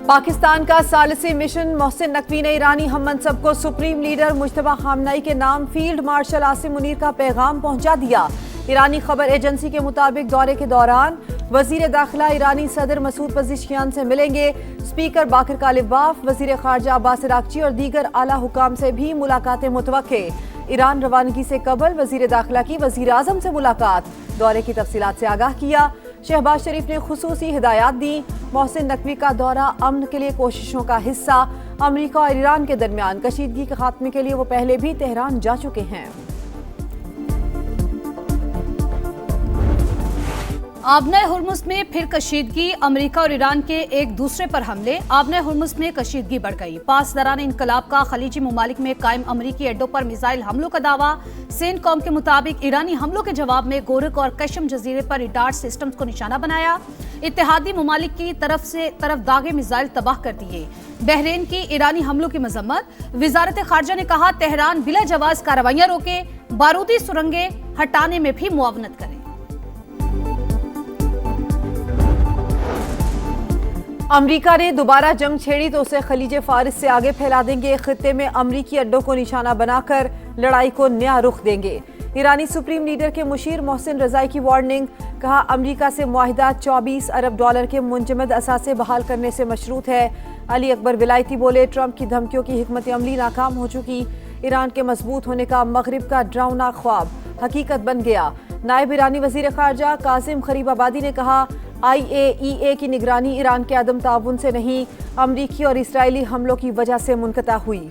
पाकिस्तान का सालिसी मिशन मोहसिन नकवी ने ईरानी हम मनसब को सुप्रीम लीडर मुज्तबा खामनई के नाम फील्ड मार्शल आसिम मुनीर का पैगाम पहुंचा दिया। ईरानी खबर एजेंसी के मुताबिक दौरे के दौरान वजीर दाखिला ईरानी सदर मसूद पज़ेशियान से मिलेंगे। स्पीकर बाकर कालिबाफ, वजीर खारजा अब्बास अरागची और दीगर आला हुकाम से भी मुलाकातें मुतवक्के। ईरान रवानगी से कबल वजीर दाखिला की वजीर आजम से मुलाकात, दौरे की तफसीलात से आगाह किया। शहबाज शरीफ ने खुसूसी हिदायत दी। मोहसिन नकवी का दौरा अमन के लिए कोशिशों का हिस्सा। अमरीका और ईरान के दरमियान कशीदगी के खात्मे के लिए वो पहले भी तेहरान जा चुके हैं। आबना हुर्मुज में फिर कशीदगी, अमेरिका और ईरान के एक दूसरे पर हमले। आबना हुर्मुज में कशीदगी बढ़ गई। पास दौरान इनकलाब का खलीजी ममालिक में कायम अमरीकी अड्डों पर मिसाइल हमलों का दावा। सेंटकॉम के मुताबिक ईरानी हमलों के जवाब में गोरक और कशम जजीरे पर रडार सिस्टम्स को निशाना बनाया। इत्तेहादी ममालिक की तरफ दागे मिसाइल तबाह कर दिए। बहरीन की ईरानी हमलों की मजम्मत। वजारत खारजा ने कहा तेहरान बिला जवाज कार्रवाइयां रोके, बारूदी सुरंगें हटाने में भी मुआवनत करे। अमरीका ने दोबारा जंग छेड़ी तो उसे खलीज फारिस से आगे फैला देंगे। खित्ते में अमरीकी अड्डों को निशाना बनाकर लड़ाई को नया रुख देंगे। ईरानी सुप्रीम लीडर के मुशीर मोहसिन रजाई की वार्निंग। कहा अमरीका से मुआहिदा $24 अरब के मुंजमद असासे बहाल करने से मशरूत है। अली अकबर विलायती बोले ट्रंप की धमकियों की हिकमत अमली नाकाम हो चुकी। ईरान के मजबूत होने का मगरिब का डरावना ख्वाब हकीकत बन गया। नायब ईरानी वजीर खारजा कासिम खरीबाबादी ने कहा IAEA की निगरानी ईरान के अदम ताउन से नहीं, अमरीकी और इसराइली हमलों की वजह से मुनक़ता हुई।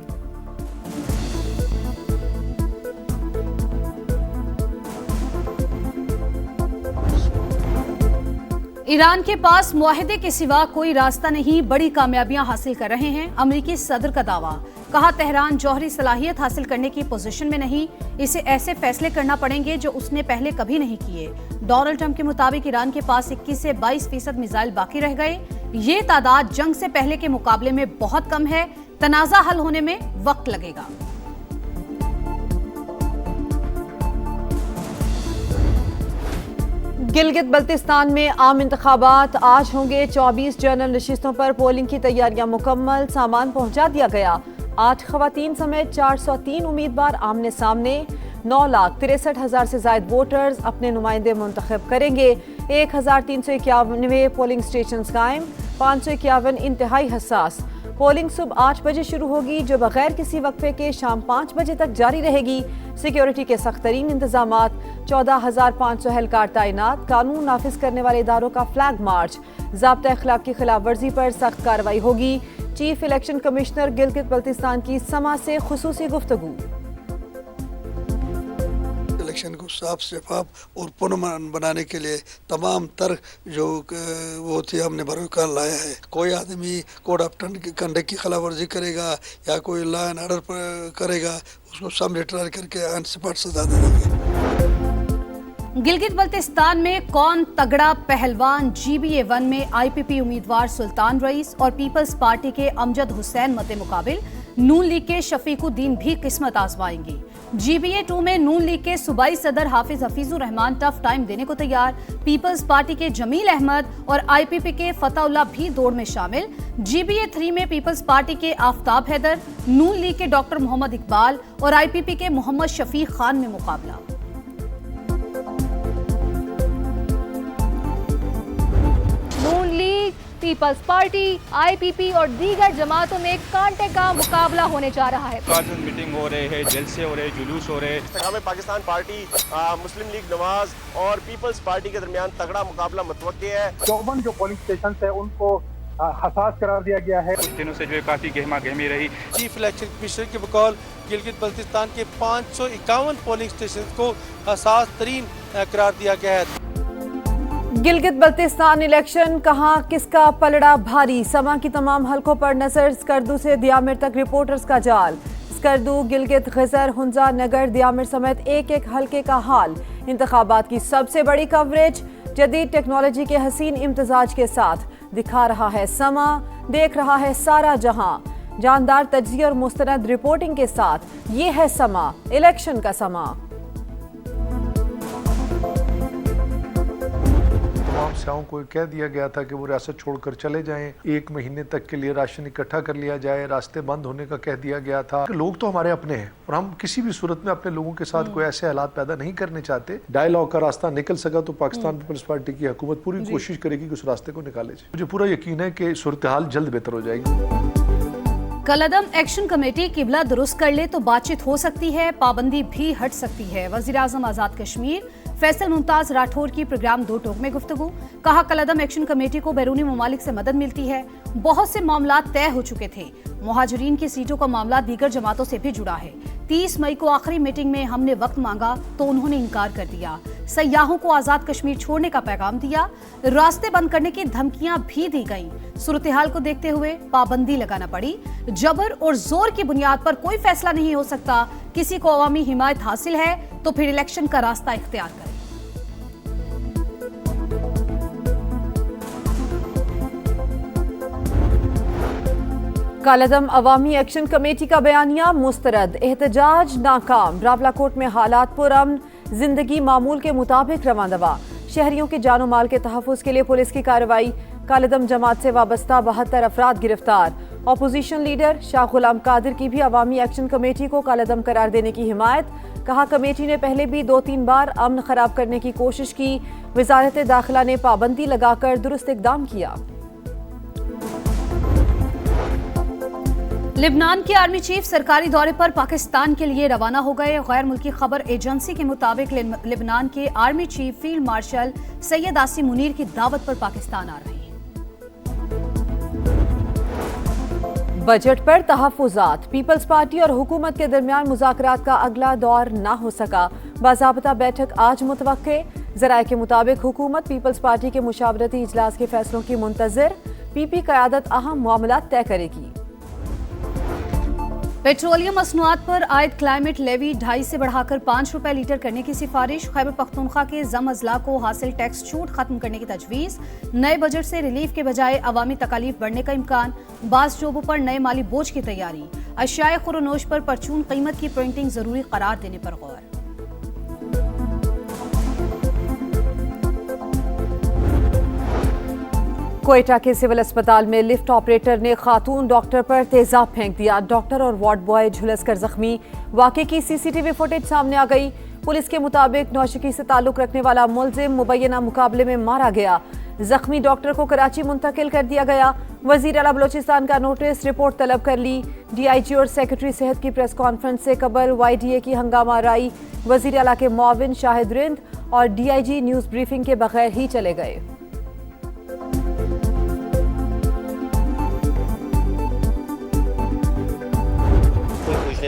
ईरान के पास मुआहिदे के सिवा कोई रास्ता नहीं, बड़ी कामयाबियां हासिल कर रहे हैं। अमरीकी सदर का दावा। कहा तेहरान जौहरी सलाहियत हासिल करने की पोजीशन में नहीं, इसे ऐसे फैसले करना पड़ेंगे जो उसने पहले कभी नहीं किए। डोनाल्ड ट्रंप के मुताबिक ईरान के पास 21 से 22% मिसाइल बाकी रह गए। ये तादाद जंग से पहले के मुकाबले में बहुत कम है। तनाज़ा हल होने में वक्त लगेगा। गिलगित बल्तिस्तान में आम इंतखाबात आज होंगे। 24 जनरल नशिस्तों पर पोलिंग की तैयारियां मुकम्मल, सामान पहुंचा दिया गया। 8 खवातीन समेत 403 उम्मीदवार आमने सामने। 9,63,000 से ज्यादा वोटर्स अपने नुमाइंदे मुंतखब करेंगे। 1,391 पोलिंग स्टेशन कायम, 551 इंतहाई हसास। पोलिंग सुबह 8 बजे शुरू होगी जो बगैर किसी वक्फे के शाम 5 बजे तक जारी रहेगी। सिक्योरिटी के सख्त तरीन इंतजामात, 14,500 एहलकार तैनात। कानून नाफिज करने वाले इदारों का फ्लैग मार्च। ज़ाब्ता अखलाक की खिलाफ वर्जी पर सख्त कार्रवाई होगी। Chief election commissioner Gilgit Baltistan की समा से खुसूसी गुफ्तगू। इलेक्शन को साफ शफाफ और पुरअमन बनाने के लिए तमाम तर जो वो थी हमने बरकरार लाया है। कोई आदमी कोड ऑफ कंडक्ट की खिलाफ वर्जी करेगा या कोई लॉ एंड ऑर्डर करेगा, उसको सब रिट्रायल करके ऑन स्पॉट सजा दे देंगे। गिलगित बल्तिस्तान में कौन तगड़ा पहलवान। GBA1 में IPP उम्मीदवार सुल्तान रईस और पीपल्स पार्टी के अमजद हुसैन मद्दे मुकाबिल। नून लीग के शफीकुद्दीन भी किस्मत आजमाएंगे। GBA2 में नून लीग के सूबाई सदर हाफिज हफीजुर रहमान टफ टाइम देने को तैयार। पीपल्स पार्टी के जमील अहमद और IPP के फताउल्लाह भी दौड़ में शामिल। GBA3 में पीपल्स पार्टी के आफ्ताब हैदर, नून लीग के डॉक्टर मोहम्मद इकबाल और IPP के मोहम्मद शफीक खान में मुकाबला। नून लीग, पीपल्स पार्टी, IPP और दीगर जमातों में कांटे का मुकाबला होने जा रहा है। मीटिंग हो रहे हैं, जलसे हो रहे, जुलूस हो रहे। इस्तेकाम पाकिस्तान पार्टी, मुस्लिम लीग नवाज और पीपल्स पार्टी के दरमियान तगड़ा मुकाबला मुतवक्के है। 54 जो पोलिंग स्टेशन है उनको हसास करार दिया गया है। दिनों से जो है काफी गहमा गहमी रही। चीफ इलेक्शन कमिश्नर के बकौल गिलगित बल्तिस्तान के 551 पोलिंग स्टेशन को हसास तरीन करार दिया गया है। गिलगित बल्तिस्तान इलेक्शन कहां किसका पलड़ा भारी। समा की तमाम हलकों पर नजर। स्कर्दू से दियामिर तक रिपोर्टर्स का जाल। स्कर्दू, गिलगित, खिजर, हुंजा, नगर, दियामिर समेत एक एक हलके का हाल। इंतखाबात की सबसे बड़ी कवरेज जदीद टेक्नोलॉजी के हसीन इम्तजाज के साथ दिखा रहा है समा, देख रहा है सारा जहां। जानदार तज्जिया और मुस्तनद रिपोर्टिंग के साथ ये है समा, इलेक्शन का समा। समस्याओं को कह दिया गया था कि वो रियासत छोड़कर चले जाएं, 1 महीने तक के लिए राशन इकट्ठा कर लिया जाए, रास्ते बंद होने का कह दिया गया था। लोग तो हमारे अपने हैं और हम किसी भी सूरत में अपने लोगों के साथ कोई ऐसे हालात पैदा नहीं करने चाहते। डायलॉग का रास्ता निकल सका तो पाकिस्तान पीपल्स पार्टी की हुकूमत पूरी कोशिश करेगी कि उस रास्ते को निकाले जाए। मुझे पूरा यकीन है कि सूरत हाल जल्द बेहतर हो जाएगी। कलअदम एक्शन कमेटी किबला दुरुस्त कर ले तो बातचीत हो सकती है, पाबंदी भी हट सकती है। वजीर आजम आजाद कश्मीर फैसल मुमताज राठौर की प्रोग्राम 2 टोक में गुफ्तगू। कहा कलअदम एक्शन कमेटी को बैरूनी ममालिक से मदद मिलती है, बहुत से मामला तय हो चुके थे। मुहाजिरीन की सीटों का मामला दीगर जमातों से भी जुड़ा है। 30 मई को आखिरी मीटिंग में हमने वक्त मांगा तो उन्होंने इनकार कर दिया। सयाहों को आजाद कश्मीर छोड़ने का पैगाम दिया, रास्ते बंद करने की धमकियां भी दी गईं। सूरत हाल को देखते हुए पाबंदी लगाना पड़ी। जबर और जोर की बुनियाद पर कोई फैसला नहीं हो सकता। किसी को अवामी हिमायत हासिल है तो फिर इलेक्शन का रास्ता इख्तियार करें। कलअदम अवामी एक्शन कमेटी का बयानिया मुस्तरद, एहतजाज नाकाम। रावलाकोट में हालात पुरअमन, जिंदगी मामूल के मुताबिक रवानदवा। शहरियों के जानो माल के तहफ़्फ़ुज़ के लिए पुलिस की कार्रवाई। कलअदम जमात से वाबस्ता 72 अफराद गिरफ्तार। अपोजिशन लीडर शाह गुलाम कादिर की भी अवामी एक्शन कमेटी को कलअदम करार देने की हिमायत। कहा कमेटी ने पहले भी 2-3 बार अमन खराब करने की कोशिश की, वजारत दाखिला ने पाबंदी लगाकर दुरुस्त इक़दाम किया। लिबनान के आर्मी चीफ सरकारी दौरे पर पाकिस्तान के लिए रवाना हो गए। गैर मुल्की खबर एजेंसी के मुताबिक लिबनान के army chief field marshal Syed Asim Munir की दावत पर पाकिस्तान आ रहे हैं। बजट पर तहफ़्फ़ुज़ात। पीपल्स पार्टी और हुकूमत के दरमियान मुज़ाकरात का अगला दौर न हो सका। बाज़ाब्ता बैठक आज मुतवक्के। ज़राए के मुताबिक हुकूमत पीपल्स पार्टी के मुशावरती इजलास के फैसलों की मुंतज़िर। पीपी क़यादत अहम मामलात तय करेगी। पेट्रोलियम मसनूआत पर आयद क्लाइमेट लेवी 2.5 से बढ़ाकर 5 रुपए लीटर करने की सिफारिश। खैबर पख्तूनख्वा के जम अजला को हासिल टैक्स छूट खत्म करने की तजवीज़। नए बजट से रिलीफ के बजाय अवामी तकालीफ बढ़ने का इम्कान। बाज़ शोबों पर नए माली बोझ की तैयारी। अशियाए खुरोनोश पर परचून कीमत की प्रिंटिंग जरूरी करार देने पर गौर। कोयटा के सिविल अस्पताल में लिफ्ट ऑपरेटर ने खातून डॉक्टर पर तेजाब फेंक दिया। डॉक्टर और वार्ड बॉय झुलस कर जख्मी। वाक़े की सीसीटीवी फुटेज सामने आ गई। पुलिस के मुताबिक नौशकी से ताल्लुक रखने वाला मुलजिम मुबैना मुकाबले में मारा गया। जख्मी डॉक्टर को कराची मुंतकिल कर दिया गया। वजीर आला बलोचिस्तान का नोटिस, रिपोर्ट तलब कर ली। DIG और सेक्रेटरी सेहत की प्रेस कॉन्फ्रेंस से कबल YDA की हंगामा राई। वजीर आला के मुआविन शाहिद रिंद और DIG न्यूज ब्रीफिंग के बगैर ही चले गए।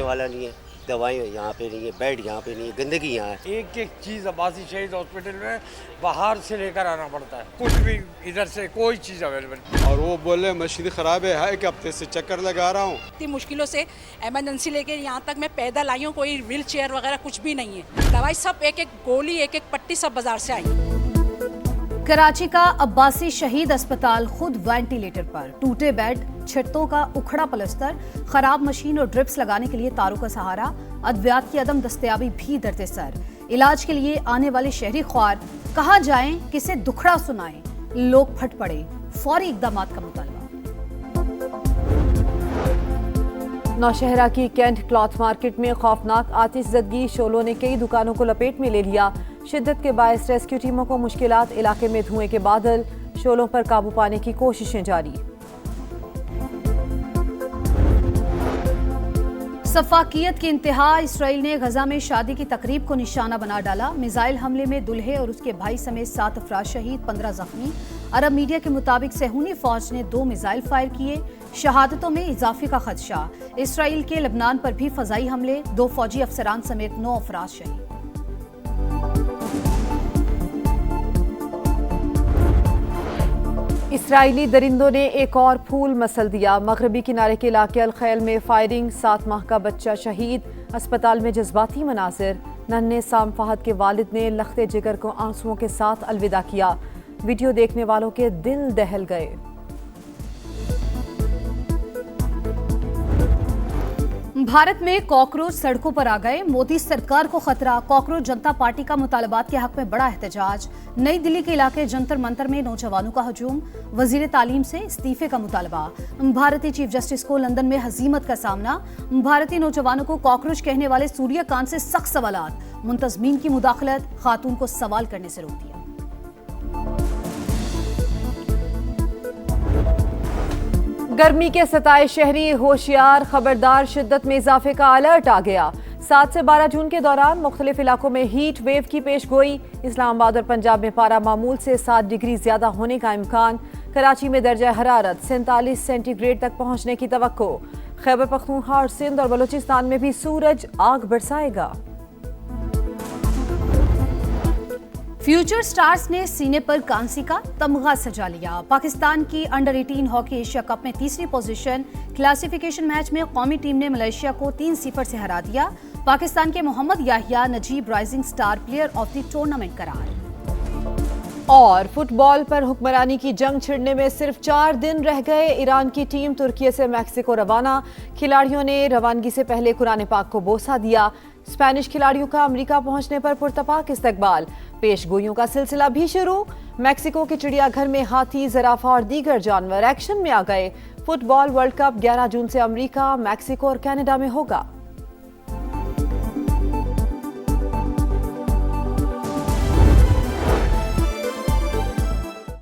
वाला नहीं है, दवाएं यहाँ पे नहीं है, बेड यहाँ पे नहीं है, गंदगी यहाँ है। एक एक चीज़ अब्बासी शहीद हॉस्पिटल में बाहर से लेकर आना पड़ता है, कुछ भी इधर से कोई चीज़ अवेलेबल। और वो बोले मशीन ख़राब है, एक हफ्ते से चक्कर लगा रहा हूँ। इतनी मुश्किलों से इमरजेंसी लेके यहाँ तक मैं पैदल आई हूँ, कोई व्हील चेयर वगैरह कुछ भी नहीं है। दवाई सब एक एक गोली एक एक पट्टी सब बाजार से आई। कराची का अब्बासी शहीद अस्पताल खुद वेंटिलेटर पर। टूटे बेड, छतों का उखड़ा पलस्तर, खराब मशीन और ड्रिप्स लगाने के लिए तारों का सहारा। अद्वियात की अदम दस्तयाबी भी दर्द सर। इलाज के लिए आने वाले शहरी ख्वार कहाँ जाएं, किसे दुखड़ा सुनाएं। लोग फट पड़े। फौरी इकदामात का मुतालबा। नौशहरा की कैंट क्लॉथ मार्केट में खौफनाक आतिशज़दगी। शोलों ने कई दुकानों को लपेट में ले लिया। शिद्दत के बायस रेस्क्यू टीमों को मुश्किलात। इलाके में धुएं के बादल। शोलों पर काबू पाने की कोशिशें जारी। सफाकियत की इंतहा। इसराइल ने गजा में शादी की तकरीब को निशाना बना डाला। मिसाइल हमले में दुल्हे और उसके भाई समेत 7 अफराद शहीद, 15 जख्मी। अरब मीडिया के मुताबिक सेहूनी फौज ने 2 मिसाइल फायर किए। शहादतों में इजाफे का खदशा। इसराइल के लबनान पर भी फजाई हमले। 2 फौजी अफसरान समेत 9 अफराद शहीद। इसराइली दरिंदों ने एक और फूल मसल दिया। मगरबी किनारे के इलाके अल-खैल में फायरिंग। 7 माह का बच्चा शहीद। अस्पताल में जज्बाती मनाजिर। नन्हे साम फहद के वालिद ने लख्ते जिगर को आंसुओं के साथ अलविदा किया। वीडियो देखने वालों के दिल दहल गए। भारत में कॉकरोच सड़कों पर आ गए, मोदी सरकार को खतरा, कॉकरोच जनता पार्टी का मुतालबात के हक में बड़ा एहतजाज। नई दिल्ली के इलाके जंतर मंतर में नौजवानों का हजूम, वजीर तालीम से इस्तीफे का मुतालबा। भारतीय चीफ जस्टिस को लंदन में हजीमत का सामना, भारतीय नौजवानों को कॉकरोच कहने वाले सूर्यकांत से सख्त सवालात, मुंतजमीन की मुदाखलत, खातून को सवाल करने से रोक दिया। गर्मी के सताए शहरी होशियार, खबरदार, शिद्दत में इजाफे का अलर्ट आ गया। 7 से 12 जून के दौरान मुख्तलिफ इलाकों में हीट वेव की पेश गोई। इस्लामाबाद और पंजाब में पारा मामूल से 7 डिग्री ज्यादा होने का इम्कान। कराची में दर्जा हरारत 47 सेंटीग्रेड तक पहुंचने की तवक्को। खैबर पख्तूनख्वा और सिंध और बलूचिस्तान में भी सूरज आग बरसाएगा। फ्यूचर स्टार्स ने सीने पर कांसी का तमगा सजा लिया। पाकिस्तान की अंडर 18 हॉकी एशिया कप में तीसरी पोजीशन। क्लासिफिकेशन मैच में कौमी टीम ने मलेशिया को 3-0 से हरा दिया। पाकिस्तान के Mohammad Yahya Najib rising star player of the tournament करार। और फुटबॉल पर हुक्मरानी की जंग छिड़ने में सिर्फ 4 दिन रह गए। ईरान की टीम तुर्की से मैक्सिको रवाना। खिलाड़ियों ने रवानगी से पहले कुरान पाक को बोसा दिया। स्पेनिश खिलाड़ियों का अमेरिका पहुंचने पर पुरतपाक इस्तकबाल। पेशगोइयों का सिलसिला भी शुरू। मैक्सिको के चिड़ियाघर में हाथी, ज़राफा और दीगर जानवर एक्शन में आ गए। फुटबॉल वर्ल्ड कप 11 जून से अमेरिका, मैक्सिको और कनाडा में होगा।